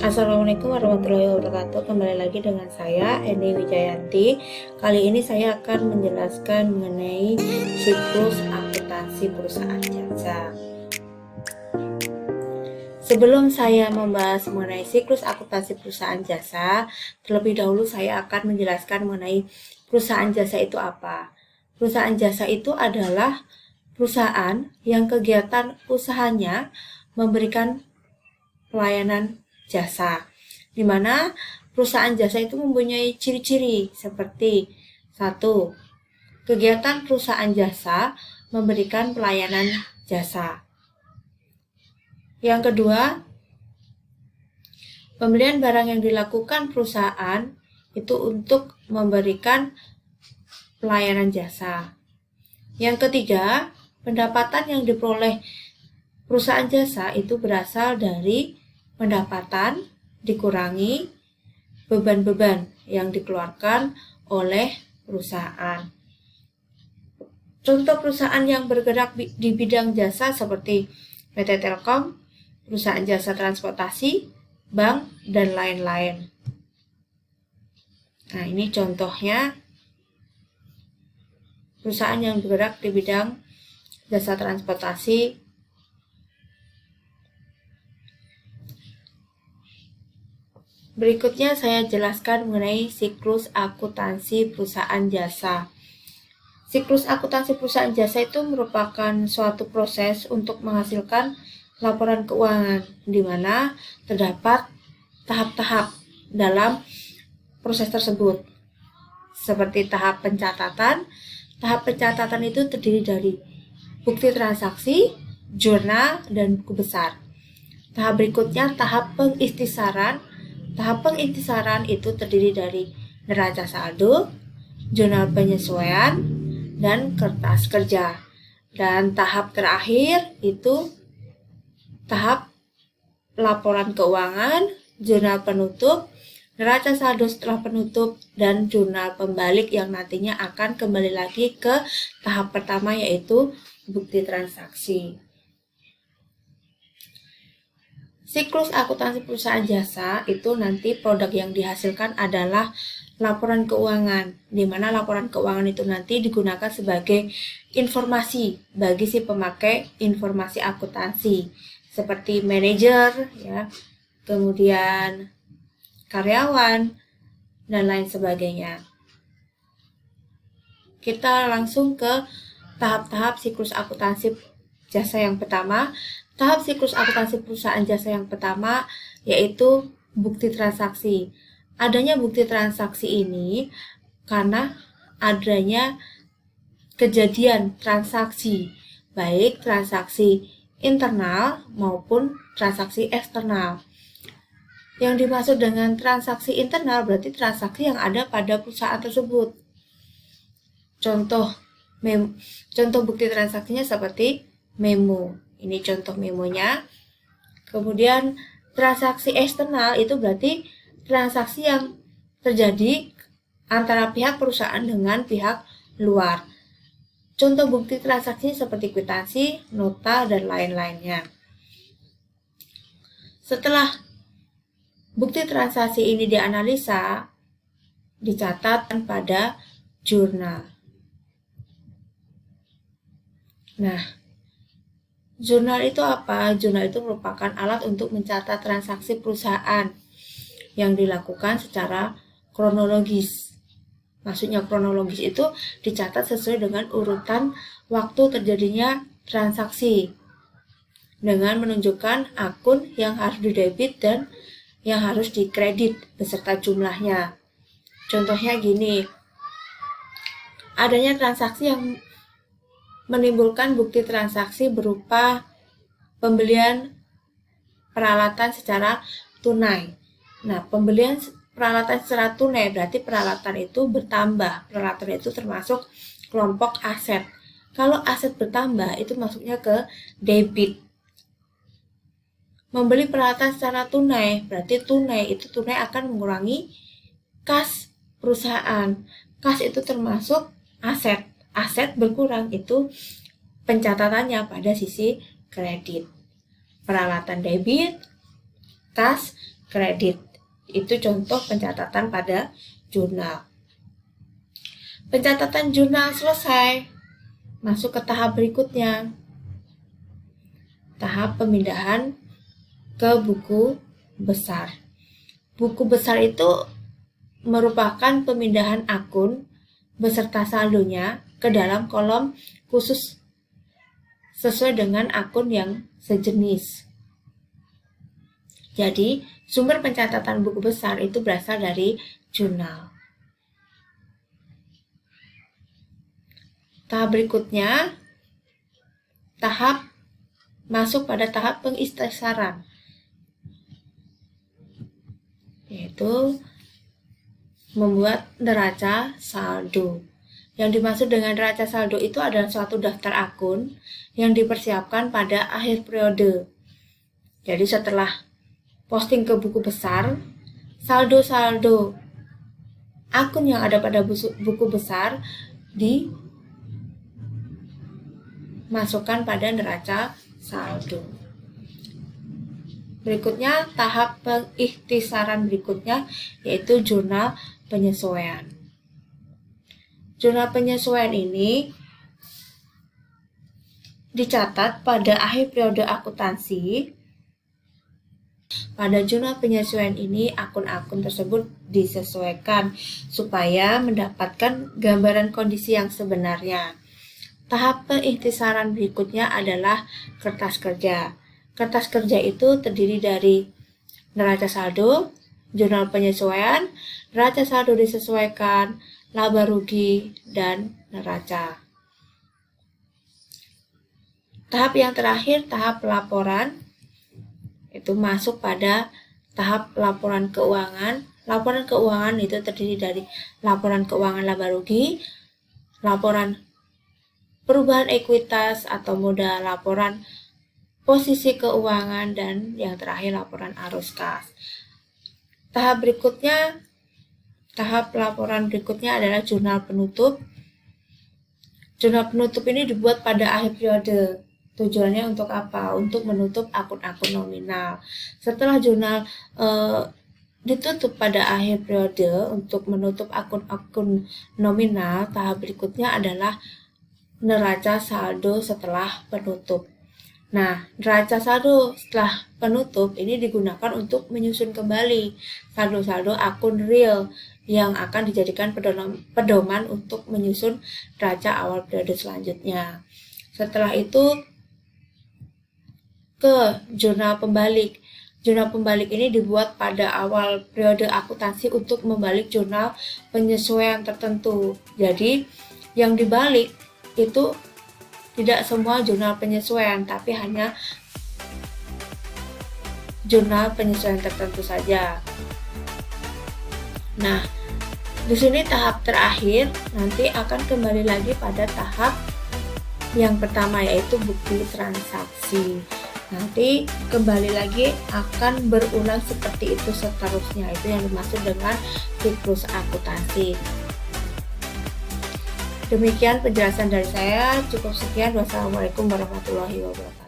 Assalamualaikum warahmatullahi wabarakatuh. Kembali lagi dengan saya Eni Wijayanti. Kali ini saya akan menjelaskan mengenai siklus akuntansi perusahaan jasa. Sebelum saya membahas mengenai siklus akuntansi perusahaan jasa, terlebih dahulu saya akan menjelaskan mengenai perusahaan jasa itu apa. Perusahaan jasa itu adalah perusahaan yang kegiatan usahanya memberikan pelayanan jasa, di mana perusahaan jasa itu mempunyai ciri-ciri seperti 1. Kegiatan perusahaan jasa memberikan pelayanan jasa. Yang kedua, pembelian barang yang dilakukan perusahaan itu untuk memberikan pelayanan jasa. Yang ketiga, pendapatan yang diperoleh perusahaan jasa itu berasal dari pendapatan dikurangi beban-beban yang dikeluarkan oleh perusahaan. Contoh perusahaan yang bergerak di bidang jasa seperti PT Telkom, perusahaan jasa transportasi, bank, dan lain-lain. Nah, ini contohnya perusahaan yang bergerak di bidang jasa transportasi. Berikutnya saya jelaskan mengenai siklus akuntansi perusahaan jasa. Siklus akuntansi perusahaan jasa itu merupakan suatu proses untuk menghasilkan laporan keuangan, di mana terdapat tahap-tahap dalam proses tersebut. Seperti tahap pencatatan. Tahap pencatatan itu terdiri dari bukti transaksi, jurnal, dan buku besar. Tahap berikutnya tahap pengikhtisaran. Tahap pengikhtisaran itu terdiri dari neraca saldo, jurnal penyesuaian, dan kertas kerja. Dan tahap terakhir itu tahap laporan keuangan, jurnal penutup, neraca saldo setelah penutup, dan jurnal pembalik yang nantinya akan kembali lagi ke tahap pertama, yaitu bukti transaksi. Siklus akuntansi perusahaan jasa itu nanti produk yang dihasilkan adalah laporan keuangan, di mana laporan keuangan itu nanti digunakan sebagai informasi bagi si pemakai informasi akuntansi, seperti manajer, ya, kemudian karyawan, dan lain sebagainya. Kita langsung ke tahap-tahap siklus akuntansi jasa yang pertama. Tahap siklus akuntansi perusahaan jasa yang pertama yaitu bukti transaksi. Adanya bukti transaksi ini karena adanya kejadian transaksi, baik transaksi internal maupun transaksi eksternal. Yang dimaksud dengan transaksi internal berarti transaksi yang ada pada perusahaan tersebut. Contoh bukti transaksinya seperti memo. Ini contoh memonya. Kemudian transaksi eksternal itu berarti transaksi yang terjadi antara pihak perusahaan dengan pihak luar. Contoh bukti transaksi seperti kwitansi, nota, dan lain-lainnya. Setelah bukti transaksi ini dianalisa, dicatat pada jurnal. Nah, jurnal itu apa? Jurnal itu merupakan alat untuk mencatat transaksi perusahaan yang dilakukan secara kronologis. Maksudnya kronologis itu dicatat sesuai dengan urutan waktu terjadinya transaksi, dengan menunjukkan akun yang harus didebit dan yang harus dikredit beserta jumlahnya. Contohnya gini, adanya transaksi yang menimbulkan bukti transaksi berupa pembelian peralatan secara tunai. Nah, pembelian peralatan secara tunai berarti peralatan itu bertambah. Peralatan itu termasuk kelompok aset. Kalau aset bertambah itu masuknya ke debit. Membeli peralatan secara tunai berarti tunai akan mengurangi kas perusahaan. Kas itu termasuk aset. Aset berkurang itu pencatatannya pada sisi kredit. Peralatan debit, kas, kredit. Itu contoh pencatatan pada jurnal. Pencatatan jurnal selesai, masuk ke tahap berikutnya. Tahap pemindahan ke buku besar. Buku besar itu merupakan pemindahan akun beserta saldonya ke dalam kolom khusus sesuai dengan akun yang sejenis. Jadi, sumber pencatatan buku besar itu berasal dari jurnal. Tahap berikutnya, masuk pada tahap pengikhtisaran, yaitu membuat neraca saldo. Yang dimaksud dengan neraca saldo itu adalah suatu daftar akun yang dipersiapkan pada akhir periode. Jadi setelah posting ke buku besar, saldo-saldo akun yang ada pada buku besar dimasukkan pada neraca saldo. Berikutnya, tahap pengikhtisaran berikutnya yaitu jurnal penyesuaian. Jurnal penyesuaian ini dicatat pada akhir periode akuntansi. Pada jurnal penyesuaian ini, akun-akun tersebut disesuaikan supaya mendapatkan gambaran kondisi yang sebenarnya. Tahap pengikhtisaran berikutnya adalah kertas kerja. Kertas kerja itu terdiri dari neraca saldo, jurnal penyesuaian, neraca saldo disesuaikan, laba rugi, dan neraca. Tahap yang terakhir, tahap laporan, itu masuk pada tahap laporan keuangan. Laporan keuangan itu terdiri dari laporan keuangan laba rugi, laporan perubahan ekuitas atau modal, laporan posisi keuangan, dan yang terakhir laporan arus kas. Tahap laporan berikutnya adalah jurnal penutup. Jurnal penutup ini dibuat pada akhir periode. Tujuannya untuk apa? Untuk menutup akun-akun nominal. Setelah jurnal ditutup pada akhir periode untuk menutup akun-akun nominal, tahap berikutnya adalah neraca saldo setelah penutup. Nah, neraca saldo setelah penutup ini digunakan untuk menyusun kembali saldo-saldo akun real yang akan dijadikan pedoman untuk menyusun neraca awal periode selanjutnya. Setelah itu ke jurnal pembalik. Jurnal pembalik ini dibuat pada awal periode akuntansi untuk membalik jurnal penyesuaian tertentu. Jadi, yang dibalik itu tidak semua jurnal penyesuaian, tapi hanya jurnal penyesuaian tertentu saja. Nah, di sini tahap terakhir nanti akan kembali lagi pada tahap yang pertama, yaitu bukti transaksi. Nanti kembali lagi akan berulang seperti itu seterusnya. Itu yang dimaksud dengan siklus akuntansi. Demikian penjelasan dari saya. Cukup sekian. Wassalamualaikum warahmatullahi wabarakatuh.